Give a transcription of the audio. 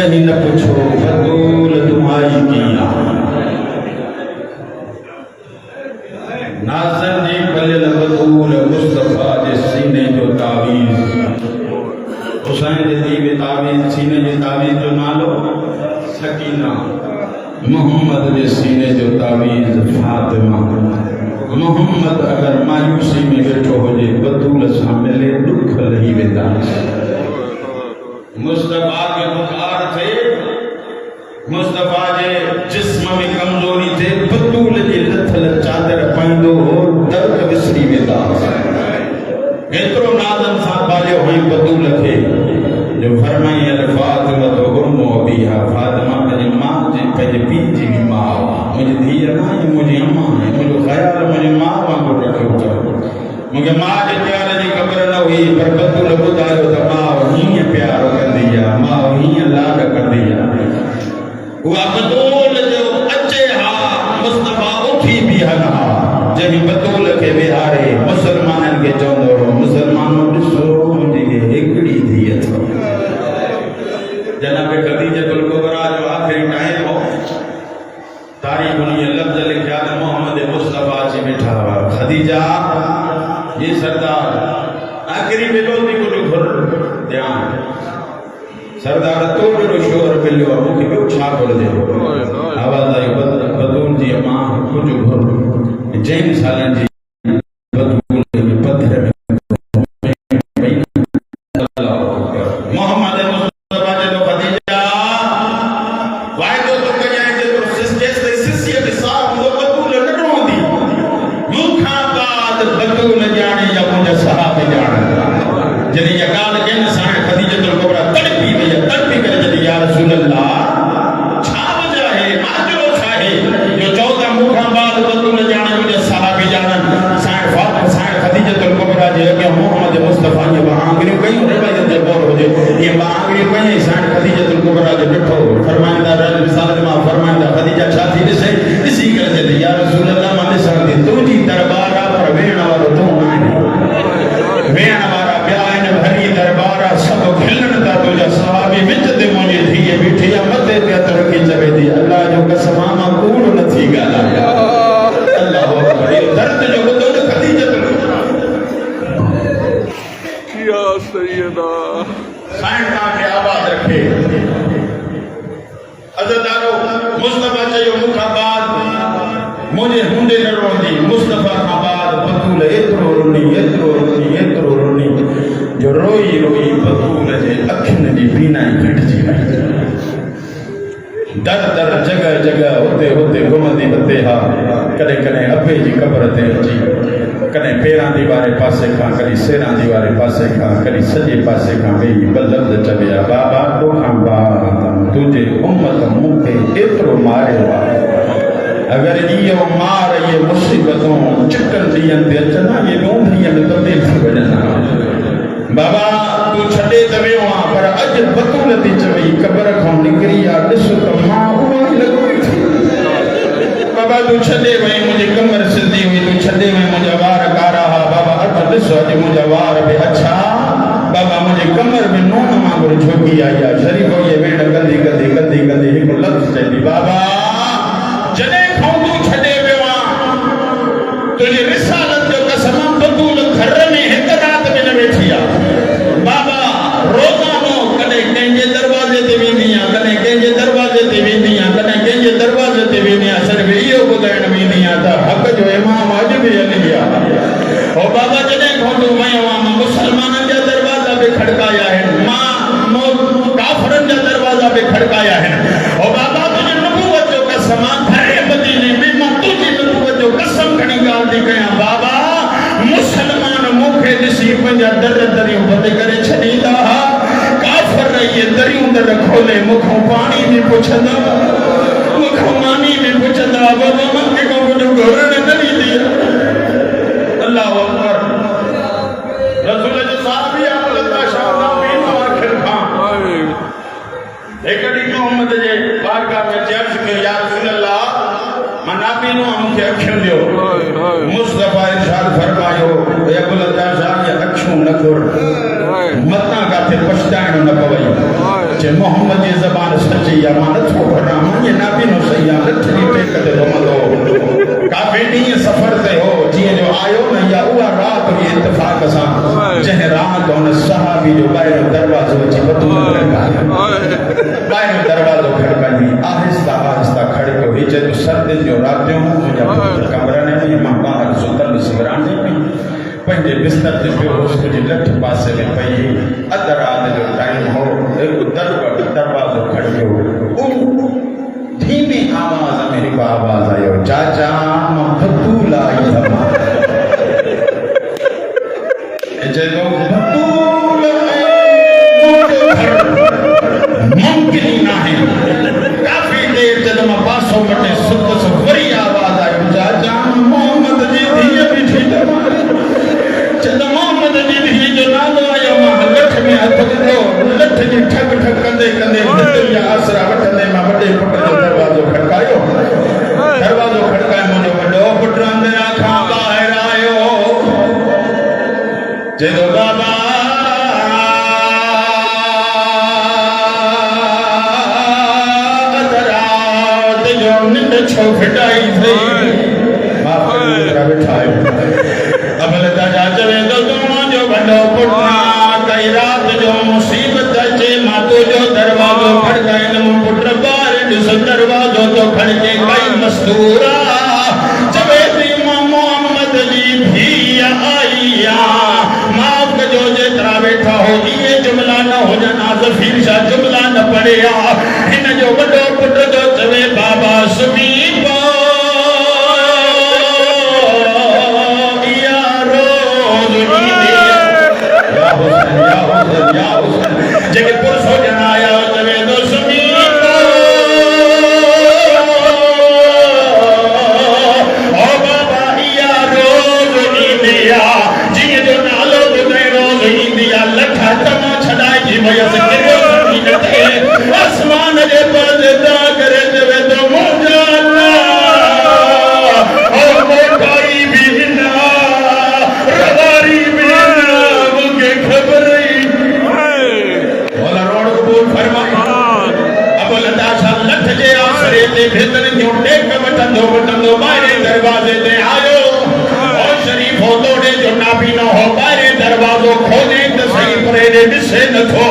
कहीं न पूछो बतूल तुम्हारी किया नाज़न जी कलिल बतूल मुस्तफा जे सीने जो तावीज़ हुसैन जे दीवे तावीज़ सीने जे तावीज़ जो नालो सकीना मोहम्मद जे सीने जो तावीज़ फातिमा मोहम्मद अगर मायूसी में बैठो हुजे बतूल सां मिले दुख लही वेंदा मुस्तफा के बुखार थे मुस्तफा जे जिस्म में कमजोरी थे बतूल जी लथल चादर पाइंदो दर्द विसरी वेंदा एतिरो नाज़न सां पालियो हुई बतूल खे जो फरमाई अल फातिमा तो उम्मु अबीहा फातिमा पंहिंजी मां जे पंहिंजे पीउ जी बि मां मुंहिंजी धीअ न आहे मुंहिंजी अम्मा आहे मुंहिंजो ख़्याल मुंहिंजी मां वांगुरु रखियो अथव मूंखे मां जे प्यार जी ख़बर न हुई पर बतूल ॿुधायो त मां हीअं प्यार कंदी आहे मां हीअं लाड कंदी आहे उहा बतूल जो अचे हा मुस्तफा उथी बीहन हा जंहिं बतूल खे विहारे मुसलमाननि खे चवंदो हो मुसलमानो ॾिसो मुंहिंजी हिकिड़ी धीअ अथव जनाब खदीजतुल कुबरा जो आखिरी टाइम हो तारीख़ उन लफ़्ज़ लिखिया त मोहम्मद मुस्तफा अची वेठा हुआ खदीजा ये सरदार आखिरी बेलो भी कुछ घुर ध्यान सरदार तोड़ो शोर मिलियो मूंखे ॿियो छा घुरिजे आवाज़ आई बतूल जी मां कुझु घुर जंहिं सालनि जी बतूल पत्थर में मोहम्मद मुस्तफा जे तो खदीजा वाइदो तो कजाए जे तो सिस्टेस ते सिसिया के साथ वो बतूल न रोंदी मूंखां बाद बतूल जाने या मुंहिंजा सहाबा जाने जॾहिं इहा ॻाल्हि कयनि साण खदीजतुल कुबरा तड़पी वई तड़पी करे जॾहिं या रसूल अल्लाह छा वजह आहे माजरो छा आहे जो चओ था मूंखां बाद बतूल जाने मुंहिंजा सहाबा जाने साण खदीजतुल कुबरा जे अॻियां मोहम्मद मुस्तफा जी आंगुरियूं कयूं रिवायत जे बोर हुजे इहे आंगुरियूं कयूं साण खदीजतुल कुबरा जो ॾिठो फरमाईंदा रिसालत मां फरमाईंदा खदीजा छा थी ॾिसे ॾिसी करे चई या रसूल अल्लाह मां ॾिसां थी तुंहिंजी दरबार आहे पर वेहण वारो तूं आहीं वेहण वारा ॿिया आहिनि भरी दरबार आहे सभु खिलनि था तुंहिंजा सहाबी विच ते मुंहिंजी धीअ बीठी आहे मथे ते हथ रखी चवे थी अल्लाह जो कसम मां कूड़ नथी ॻाल्हायां अल्लाह अकबर इहो दर्द जो ॿुधो न खदीजतुल या सैयदा साईं तव्हांखे आबाद रखे अज़दारो मुस्तफा चयो मूंखां बाद मुंहिंजे हूंदे न रहंदी मुस्तफा खां बाद बतूल एतिरो रुनी जो रोई रोई बतूल जे अखियुनि जी बीनाई घटिजी वई दर दर जगह जगह हुते हुते घुमंदी हुते हा कॾहिं कॾहिं अबे जी क़बर ते अची कॾहिं पेरांदी वारे पासे खां कॾहिं सेरांदी वारे पासे खां कॾहिं सॼे पासे खां वेही ॿ लफ़्ज़ चविया बाबा तोखां बाद तुंहिंजे उम्मत मूंखे एतिरो मारियो आहे अगर इहो मार इहे मुसीबतूं चिटनि ॾींहंनि ते अचनि इहे ॿियूं ॾींहं में तब्दील थी वञनि बाबा तूं छॾे त वियो आहे पर अॼु बतूल थी चवई क़बर खां निकिरी आहे ॾिस त मां उहा ई लॻोई थी बाबा तूं छॾे वई मुंहिंजी कमर सिधी हुई तूं छॾे वई मुंहिंजा वार कारा हुआ बाबा अॼु ॾिस अॼु मुंहिंजा वार बि अछा बाबा मुंहिंजी कमर में नून वांगुरु झोकी आई आहे शरीफ़ इहे वेड़ कंदी कंदी कंदी कंदी हिकु लफ़्ज़ चई बाबा जॾहिं खां तूं छॾे वियो आहे तुंहिंजी रिसालत जो कसम बतूल घर में हिकु राति में न वेठी आहे बाबा रोज़ानो कॾहिं कंहिंजे दरवाज़े ते वेंदी आहे कॾहिं कंहिंजे दरवाज़े ते वेंदी आहे कॾहिं कंहिंजे दरवाज़े ते वेंदी आहे सिर्फ़ु इहो ॿुधाइण वेंदी आहे त हक़ जो इमाम अॼु बि हली आहे ओ बाबा जॾहिं खां तूं वियो आहे मां मुसलमाननि जा दरवाज़ा बि खड़काया आहिनि मां काफ़िरनि जा दरवाज़ा बि खड़काया आहिनि ओ बाबा तुंहिंजी नबूवत जो कसम आहे मदीने में मां तुंहिंजी नबूवत जो कसम खणी ॻाल्हि थी कयां बाबा मुसलमान मूंखे ॾिसी पंहिंजा दर दरियूं बंदि करे छॾींदा हुआ काफ़िर इहे दरियूं दर खोले मूंखां पाणी बि पुछंदा मूंखां मानी बि पुछंदा बाबा मूंखे को कुझु घुरण न ॾींदी अल्लाह अकबर रसूल जो साहबी अब्दुल्लाह शाह नामी आखिर खां हिकु ॾींहुं मोहम्मद जे बारगाह में अर्ज़ कयो या रसूल अल्लाह मां नाबीनो मूंखे अखियूं ॾियो मुस्तफा इरशाद फरमायो ए अब्दुल्लाह शाह ये अखियूं न घुर मतां काथे पछताइणो न पवई जे मोहम्मद जी ज़बान या मान छोड़ना मुझे ना भी नो सही या लठनी टेक दे बमलो काफी डी सफर से हो जी जो आयो न या उआ रात भी इत्तेफाक सा जह रात उन सहाबी जो बाहर दरवाजो जी बतू बाहर दरवाजो खड़काई आहिस्ता आहिस्ता खड़को ही जो सर्द जो रातियों मुझे कमरा ने में मां बाहर सुतल सिगराने में पंहिंजे बिस्तर ते बेहोश तुंहिंजी लठ पासे में पई अध रात जो टाइम हो हिकु दरवाज़ो खड़ियो धीमी आवाज़ में हिकु आवाज़ आयो चाचा मां बतूल आई अमा चयो बतूल मुमकिन ही नाहे काफ़ी देर जॾहिं मां पासो मटे सुतसि वरी आवाज़ आयो चाचा मोहम्मद जी धीअ बीठी तमारी जॾहिं मोहम्मद जी धीअ जो नालो आयो मां लठ में हथ विधो लठ जी ठक ठक कंदे कंदे जा आसरा वठंदे मां वॾे पुट जो दरवाज़ो खड़कायो दरवाज़ो खड़काए मुंहिंजो वॾो पुट अंदरां खां ॿाहिरि आयो चयो बाबा निंड छो फिटाई थी मां वेठा आहियो अबल दादा चवे तो तुंहिंजो वॾो पुटु कई राति जो मुसीबत अचे मां तुंहिंजो दरवाज़ो खड़काईंदुमि पुट ॿाहिरि ॾिस दरवाज़ो तो खड़के कई मस्तूरा चवे थी मां मोहम्मद जी धीअ आई माफ़ कजो जेतिरा वेठा हो इहे जुमला न हुजनि ज़फ़ीर शाह जुमला न पढ़िया हिन जो वॾो पुट जो चवे बाबा सुम्ही पओ इहा रोज़ ईंदी या हुसैन जेके पुरुष हुजनि आया चवे थो सुम्ही पओ ओ बाबा इहा रोज़ ईंदी जीअं जो नालो ॿुधाए रोज़ ईंदी लठा तमा छॾाइजी वयसि आसमान जे पर्दे ता करे चवे तो मुंहिंजा अल्लाह ओ मोटाई भी न रवारी भी न मूंखे ख़बर ई बोला रोड कबूल फरमाए अब लता छा लठ जे आसरे ते भीतर जो टेक वठंदो वठंदो ॿाहिरि दरवाज़े ते आयो ओ शरीफ हो तोड़े जो नाबी न हो ॿाहिरि दरवाज़ो खोले त सही पर ॾिसे नथो